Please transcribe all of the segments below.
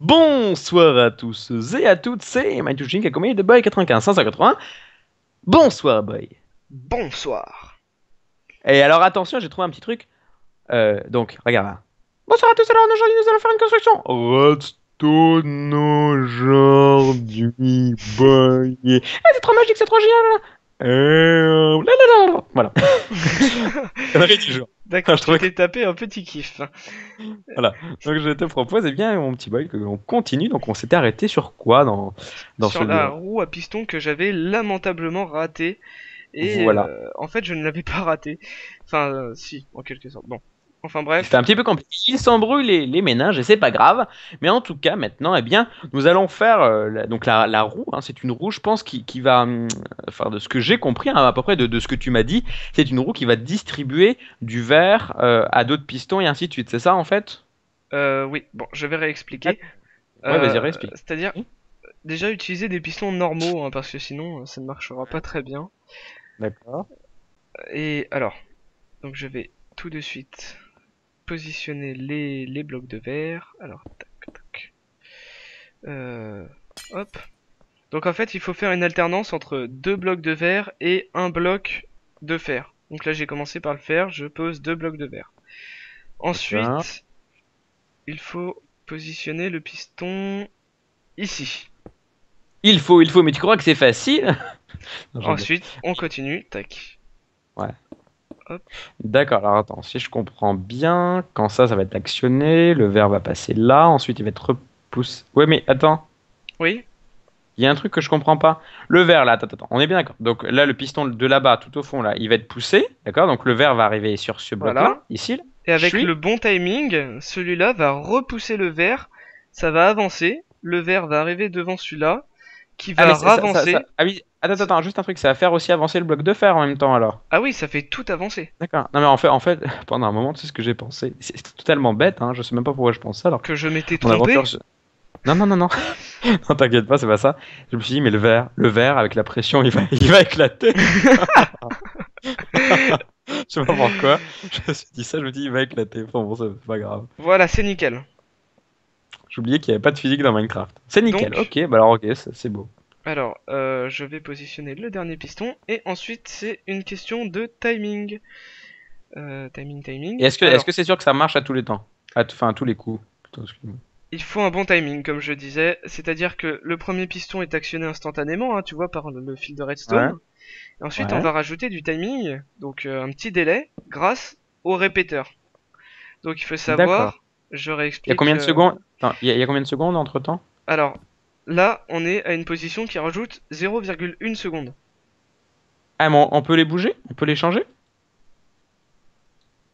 Bonsoir à tous et à toutes, c'est MindTouching accompagné de Boy 95 580. Bonsoir Boy. Bonsoir. Et alors attention, j'ai trouvé un petit truc. Donc, regarde là. Bonsoir à tous, alors aujourd'hui nous allons faire une construction. Redstone aujourd'hui, Boy. Ah, c'est trop magique, c'est trop génial. Là, là, là. Voilà. Connerie du jour. Je D'accord, tu trouvais que... t'es tapé un petit kiff. Voilà. Donc je te propose, eh bien, mon petit Boy, qu'on continue. Donc on s'était arrêté sur quoi dans Sur la celui-là? roue à piston que j'avais lamentablement ratée. Et Voilà. en fait, je ne l'avais pas ratée. Enfin, si, en quelque sorte. Bon. Enfin C'était bref. un petit peu compliqué. Il s'embrouille les méninges et c'est pas grave. Mais en tout cas, maintenant, eh bien, nous allons faire donc la roue. Hein, c'est une roue, je pense, qui va, enfin, de ce que j'ai compris, hein, à peu près de ce que tu m'as dit, c'est une roue qui va distribuer du verre à d'autres pistons et ainsi de suite. C'est ça, en fait? Oui, bon, je vais réexpliquer. D'accord. Ouais, vas-y, réexplique. C'est-à-dire, déjà utiliser des pistons normaux, hein, parce que sinon, ça ne marchera pas très bien. D'accord. Et alors, donc je vais tout de suite positionner les blocs de verre. Alors, tac, tac. Euh, hop. Donc en fait, il faut faire une alternance entre deux blocs de verre et un bloc de fer. Donc là, j'ai commencé par le fer, je pose deux blocs de verre. D'accord. Ensuite, il faut positionner le piston ici. Il faut, mais tu crois que c'est facile? Non, je rigole. Ensuite, on continue, tac. Ouais. Hop. D'accord, alors attends, si je comprends bien, quand ça va être actionné, le verre va passer là, ensuite il va être repoussé. Ouais, mais attends. Oui, Il y a un truc que je comprends pas. Le verre là, attends, attends, on est bien d'accord. Donc là, le piston de là-bas, tout au fond là, il va être poussé, d'accord? Donc le verre va arriver sur ce bloc-là, voilà. ici, là. Et Je avec le suis. bon timing, celui-là va repousser le verre, ça va avancer, le verre va arriver devant celui-là, qui Ah mais va ravancer. ah oui, attends, attends, attends, juste un truc, ça va faire aussi avancer le bloc de fer en même temps alors. Ah oui, ça fait tout avancer. D'accord. Non mais en fait, pendant un moment, tu sais ce que j'ai pensé. C'est totalement bête, hein. Je sais même pas pourquoi je pense ça alors. Que je m'étais Mon aventure. trompé. Non, non, non, non. Non, t'inquiète pas, c'est pas ça. Je me suis dit, mais le verre avec la pression, il va éclater. Je sais pas pourquoi. Je me suis dit ça, je me dis, il va éclater. Enfin bon, c'est pas grave. Voilà, c'est nickel. J'oubliais qu'il n'y avait pas de physique dans Minecraft. C'est nickel, Donc, ok, bah alors ok, c'est beau. alors, je vais positionner le dernier piston et ensuite c'est une question de timing. Timing, Et timing. est-ce Alors, que c'est sûr que ça marche à tous les temps? Enfin, à tous les coups. Plutôt, excuse-moi. il faut un bon timing, comme je disais, c'est-à-dire que le premier piston est actionné instantanément, hein, tu vois, par le fil de Ouais, redstone. Et ensuite, on ouais. va rajouter du timing, donc un petit délai, grâce au répéteur. Donc, il faut D'accord. savoir, je Il y a réexplique. combien de secondes? Attends, il y a combien de secondes entre temps? Alors, là, on est à une position qui rajoute 0,1 seconde. Ah, mais on peut les bouger? On peut les changer?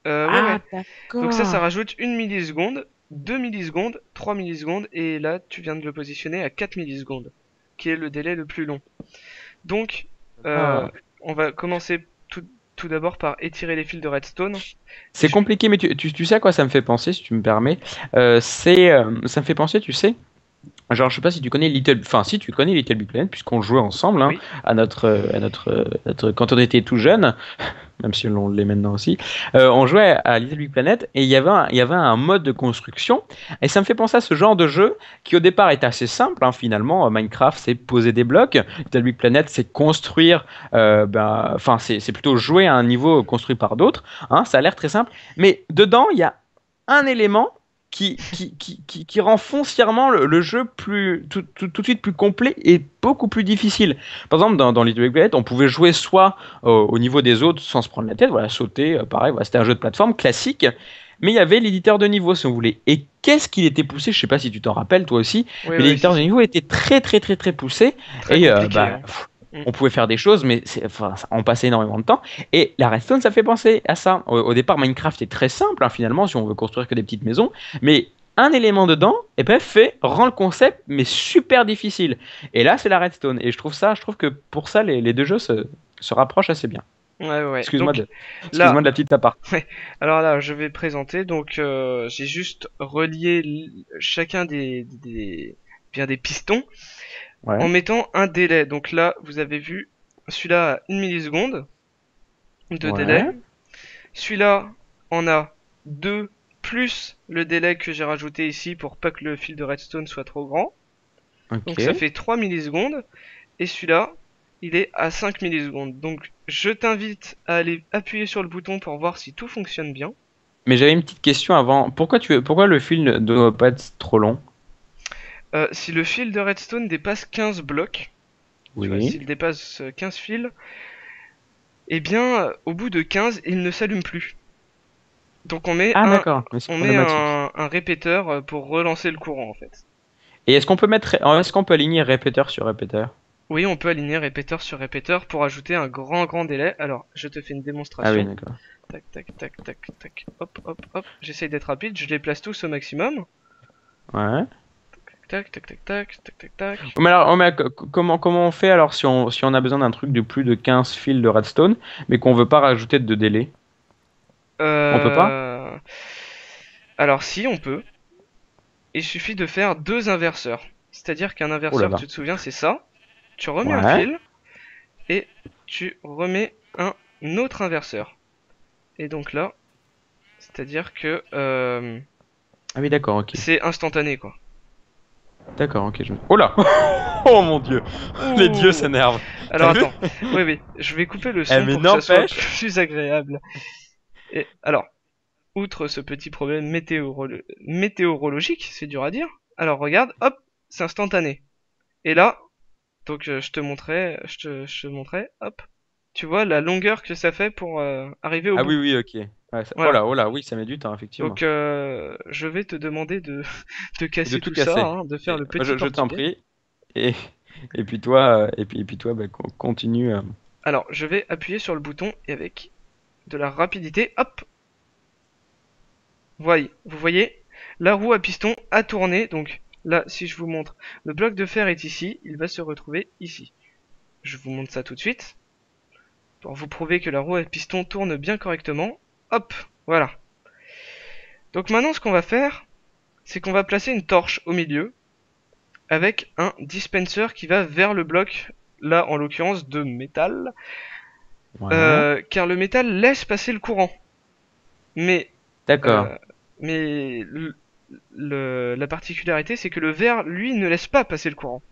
Ouais, Ah, ouais. Donc ça d'accord. rajoute une milliseconde, 2 millisecondes, 3 millisecondes, et là, tu viens de le positionner à 4 millisecondes, qui est le délai le plus long. Donc, euh, Ah. on va commencer tout d'abord par étirer les fils de redstone. Et C'est compliqué, mais tu sais à quoi ça me fait penser, si tu me permets? Ça me fait penser, tu sais. Genre, je sais pas si tu connais enfin, si tu connais Little Big Planet, puisqu'on jouait ensemble, hein, Oui, quand on était tout jeune, même si on l'est maintenant aussi, on jouait à Little Big Planet et il y avait un mode de construction. Et ça me fait penser à ce genre de jeu qui au départ est assez simple, hein, finalement. Minecraft, c'est poser des blocs. Little Big Planet, c'est construire, enfin, c'est plutôt jouer à un niveau construit par d'autres. Hein, ça a l'air très simple. Mais dedans, il y a un élément qui rend foncièrement le jeu tout de suite plus complet et beaucoup plus difficile. Par exemple, dans Little Big Planet, on pouvait jouer soit au niveau des autres sans se prendre la tête, voilà, sauter, pareil, voilà, c'était un jeu de plateforme classique, mais il y avait l'éditeur de niveau si on voulait. Et qu'est-ce qu'il était poussé, je sais pas si tu t'en rappelles toi aussi, oui, mais oui, si, l'éditeur de si. niveau était très très très très poussé Très et compliqué, hein. Mm. on pouvait faire des choses, mais enfin, on passait énormément de temps. Et la redstone, ça fait penser à ça. Au départ, Minecraft est très simple, hein, finalement, si on veut construire que des petites maisons, mais un élément dedans, et ben, rend le concept mais super difficile. Et là, c'est la redstone. Et je trouve que pour ça, les deux jeux se rapprochent assez bien. Ouais, ouais, ouais. Excuse-moi Donc excuse-moi là, de la petite aparté. ouais. Alors là, je vais présenter. Donc, j'ai juste relié chacun bien des pistons en Ouais, mettant un délai. Donc là, vous avez vu, celui-là a une milliseconde de délai. ouais, Celui-là en a 2 plus le délai que j'ai rajouté ici pour pas que le fil de redstone soit trop grand. Ok. Donc ça fait 3 millisecondes. Et celui-là, il est à 5 millisecondes. Donc je t'invite à aller appuyer sur le bouton pour voir si tout fonctionne bien. Mais j'avais une petite question avant. Pourquoi le fil ne doit pas être trop long? Si le fil de redstone dépasse 15 blocs, tu vois, Oui. s'il dépasse 15 fils, eh bien, au bout de 15, il ne s'allume plus. Donc Ah d'accord, mais c'est on met problématique. un répéteur pour relancer le courant en fait. Et est-ce qu'on peut aligner répéteur sur répéteur? Oui, on peut aligner répéteur sur répéteur pour ajouter un grand délai. Alors, je te fais une Ah oui, démonstration. d'accord. Tac, tac, tac, tac, tac. Hop, hop, hop. J'essaye d'être rapide. Je les place tous au maximum. Ouais. Tac, tac, tac, tac, tac, tac, tac. Comment on fait alors si on a besoin d'un truc de plus de 15 fils de redstone, mais qu'on veut pas rajouter de délai? On peut pas? Euh... Alors, si on peut, il suffit de faire deux inverseurs. C'est-à-dire qu'un Oh là inverseur, là. tu te souviens, c'est ça. Tu remets un Ouais. fil et tu remets un autre inverseur. Et donc là, c'est-à-dire que Ah oui, d'accord, ok. c'est instantané quoi. D'accord, ok. Oh là! Oh mon dieu! Les dieux Ouh. s'énervent. Alors T'as vu? attends, oui oui, je vais couper le Eh son mais pour que ça soit n'empêche. plus agréable. Et alors, outre ce petit problème météorologique, c'est dur à dire. Alors regarde, hop, c'est instantané. Et là, donc je te montrais, hop. Tu vois la longueur que ça fait pour arriver au Ah bout. oui, oui, ok. Ouais, Voilà. oh là, oui, ça met du temps, effectivement. Donc je vais te demander de, de Et de casser tout tout ça, casser. hein, de faire Et, le petit je t'en portugais. prie. Et, et puis toi, bah, continue. Alors je vais appuyer sur le bouton et avec de la rapidité, hop, vous voyez, la roue à piston a tourné. Donc là, si je vous montre, le bloc de fer est ici, il va se retrouver ici. Je vous montre ça tout de suite pour vous prouver que la roue à piston tourne bien correctement. Hop, voilà. Donc maintenant, ce qu'on va faire, c'est qu'on va placer une torche au milieu avec un dispenser qui va vers le bloc, là en l'occurrence de métal, Ouais. car le métal laisse passer le courant. Mais, D'accord. euh, mais la particularité, c'est que le verre, lui, ne laisse pas passer le courant.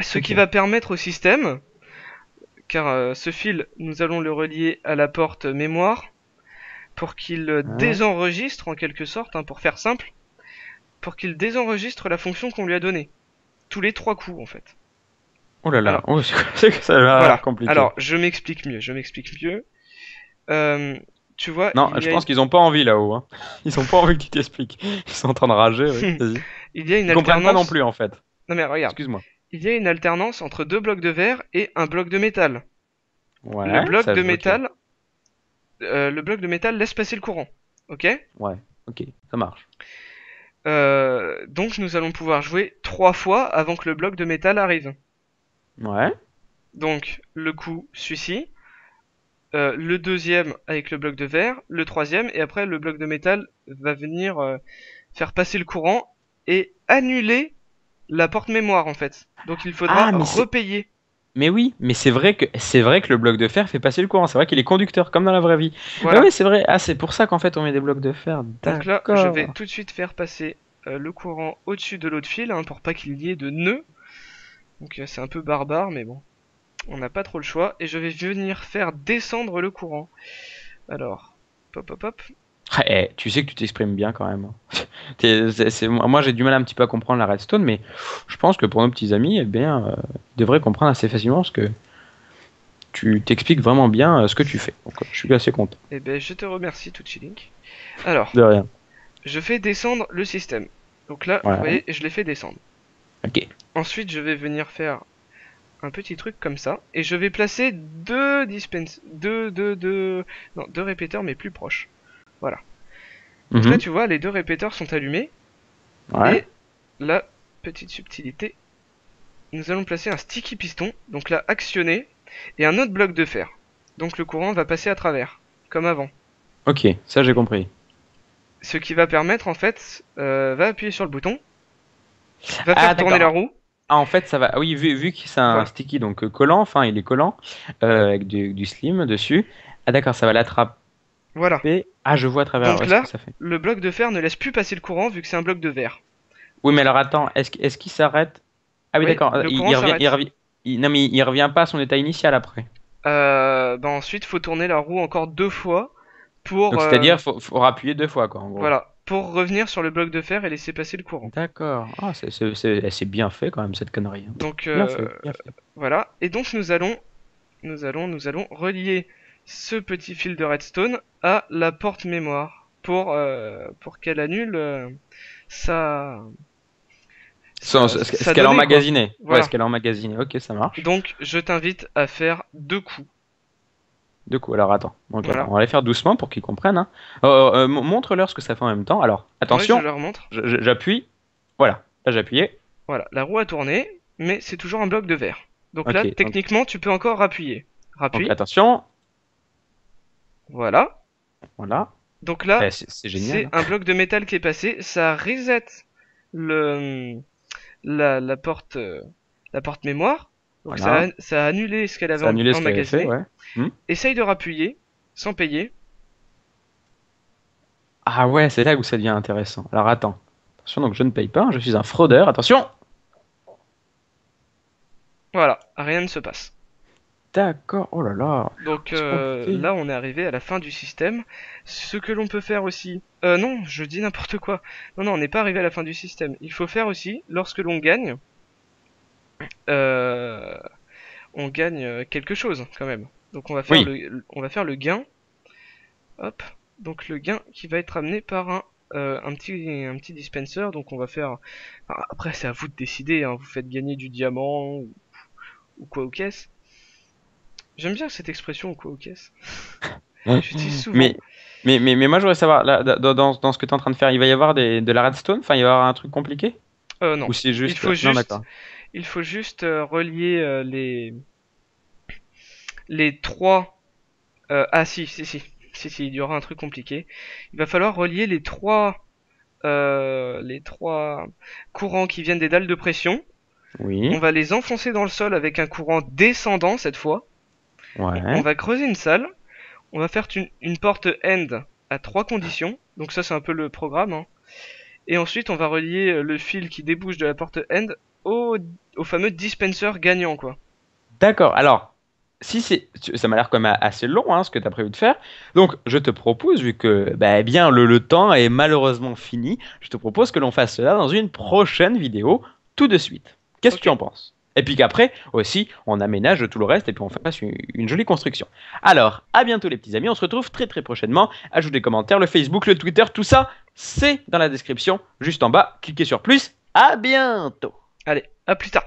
Ce qui Ok. va permettre au système, car ce fil, nous allons le relier à la porte mémoire pour qu'il Ouais. désenregistre en quelque sorte, hein, pour faire simple, pour qu'il désenregistre la fonction qu'on lui a donnée. Tous les trois coups en fait. Oh là là. Alors, Oh, c'est que ça a l'air voilà. compliqué. Alors, je m'explique mieux. Euh, Tu vois, Non, je pense qu'ils ont pas envie là-haut, hein. Ils ont pas envie que tu t'expliques. Ils sont en train de rager, oui. Vas-y. il y a une Ils comprennent pas non alternance. plus, en fait. Non mais regarde, Excuse-moi. il y a une alternance entre deux blocs de verre et un bloc de métal. Le Ouais, bloc ça, de ok. métal, le bloc de métal laisse passer le courant. Ok. Ouais, ok, ça marche. Donc nous allons pouvoir jouer trois fois avant que le bloc de métal arrive. Ouais. Donc le coup celui-ci, le deuxième avec le bloc de verre, le troisième, et après le bloc de métal va venir faire passer le courant et annuler la porte mémoire en fait. Donc il faudra Ah, repayer. mais oui, mais c'est vrai que le bloc de fer fait passer le courant. C'est vrai qu'il est conducteur, comme dans la vraie vie. Ah Voilà. oui, c'est vrai. Ah, c'est pour ça qu'en fait on met des blocs de fer. Donc là, je vais D'accord. tout de suite faire passer le courant au-dessus de l'autre fil hein, pour pas qu'il y ait de nœuds. Donc c'est un peu barbare, mais bon, on n'a pas trop le choix. Et je vais venir faire descendre le courant. Alors, pop, pop, pop. Ah, tu sais que tu t'exprimes bien quand même. Moi, j'ai du mal un petit peu à comprendre la redstone, mais je pense que pour nos petits amis, eh bien, ils devraient comprendre assez facilement parce que tu t'expliques vraiment bien ce que tu fais. Donc, je suis assez content. Eh ben, je te remercie, Tuchilink. Alors, De rien. je fais descendre le système. Donc là, vous Ouais. voyez, je l'ai fait descendre. Ok. Ensuite, je vais venir faire un petit truc comme ça. Et je vais placer deux répéteurs, mais plus proches. Voilà. Donc là, Mhm. tu vois, les deux répéteurs sont allumés. Ouais. Et la petite subtilité, nous allons placer un sticky piston, donc là actionné, et un autre bloc de fer. Donc le courant va passer à travers, comme avant. Ok, ça j'ai compris. Ce qui va permettre en fait, va appuyer sur le bouton, va Ah, faire tourner la d'accord. roue, Ah, en fait, ça va. Ah oui, vu que c'est un voilà. sticky, donc collant, enfin, il est collant, avec du slim dessus. Ah, d'accord, ça va l'attraper. Voilà. Ah, je vois à travers Donc ce là, que ça fait. le bloc de fer ne laisse plus passer le courant vu que c'est un bloc de verre. Oui, mais alors attends, est-ce qu'il s'arrête? Ah oui, Oui, d'accord. le Il, courant il revient, s'arrête. non, mais il revient pas à son état initial après. Bah ensuite, faut tourner la roue encore 2 fois pour, Donc, c'est-à-dire, faut rappuyer 2 fois, quoi, en gros. voilà, pour revenir sur le bloc de fer et laisser passer le courant. D'accord. Ah, c'est bien fait quand même cette connerie, hein. Donc Bien fait, bien fait. voilà. Et donc nous allons relier ce petit fil de redstone à la porte mémoire pour qu'elle annule sa, Ce sa qu'elle a donnée quoi. emmagasiné. Ouais, ce Voilà. qu'elle a emmagasiné. Ok, ça marche. Donc je t'invite à faire 2 coups. Du coup, alors attends. Donc, attends, Voilà. on va les faire doucement pour qu'ils comprennent, hein. Montre-leur ce que ça fait en même temps. Alors, Oui, je attention, leur montre. j'appuie. Voilà. Là, j'ai appuyé. Voilà, la roue a tourné, mais c'est toujours un bloc de verre. Donc là, Ok, techniquement, tu peux encore appuyer. donc Rappuie. attention. Voilà. Voilà. Donc là, C'est génial, c'est hein. un bloc de métal qui est passé. Ça reset le la porte la porte mémoire. Donc Voilà. ça a annulé ce qu'elle avait Ça a annulé ce qu'elle avait fait, emmagasiné. ouais. Hmm. Essaye de rappuyer sans payer. Ah ouais, c'est là où ça devient intéressant. Alors attends. Attention, donc je ne paye pas, je suis un fraudeur. Attention! Voilà, rien ne se passe. D'accord, oh là là, Donc c'est compliqué. là, on est arrivé à la fin du système. Ce que l'on peut faire aussi... non, je dis n'importe quoi. Non, non, on n'est pas arrivé à la fin du système. Il faut faire aussi, lorsque l'on gagne, euh, on gagne quelque chose quand même. Donc Oui, on va faire le gain. Hop. Donc le gain qui va être amené par un petit dispenser. Donc on va faire... enfin, après, c'est à vous de décider, hein. Vous faites gagner du diamant ou quoi aux caisses. J'aime bien cette expression ou quoi aux caisses. J'utilise souvent. mais, mais moi je voudrais savoir, là, dans ce que tu es en train de faire, il va y avoir de la redstone? Enfin, il va y avoir un truc compliqué? Non. Ou c'est Il juste... faut Non, juste, d'accord. il faut juste relier les trois. Ah si, il y aura un truc compliqué. Il va falloir relier les trois courants qui viennent des dalles de pression. On Oui, va les enfoncer dans le sol avec un courant descendant cette fois. On ouais. va creuser une salle. On va faire une porte end à 3 conditions. Donc ça c'est un peu le programme, hein. Et ensuite on va relier le fil qui débouche de la porte end au fameux dispenser gagnant quoi. D'accord, alors, si c'est... Ça m'a l'air quand même assez long, hein, ce que tu as prévu de faire. Donc, je te propose, vu que bah, eh bien, le temps est malheureusement fini, je te propose que l'on fasse cela dans une prochaine vidéo, tout de suite. Qu'est-ce que Ok. tu en penses? Et puis qu'après, aussi, on aménage tout le reste et puis on fasse une jolie construction. Alors, à bientôt les petits amis, on se retrouve très très prochainement. Ajoute des commentaires, le Facebook, le Twitter, tout ça, c'est dans la description, juste en bas. Cliquez sur plus. À bientôt! Allez, à plus tard.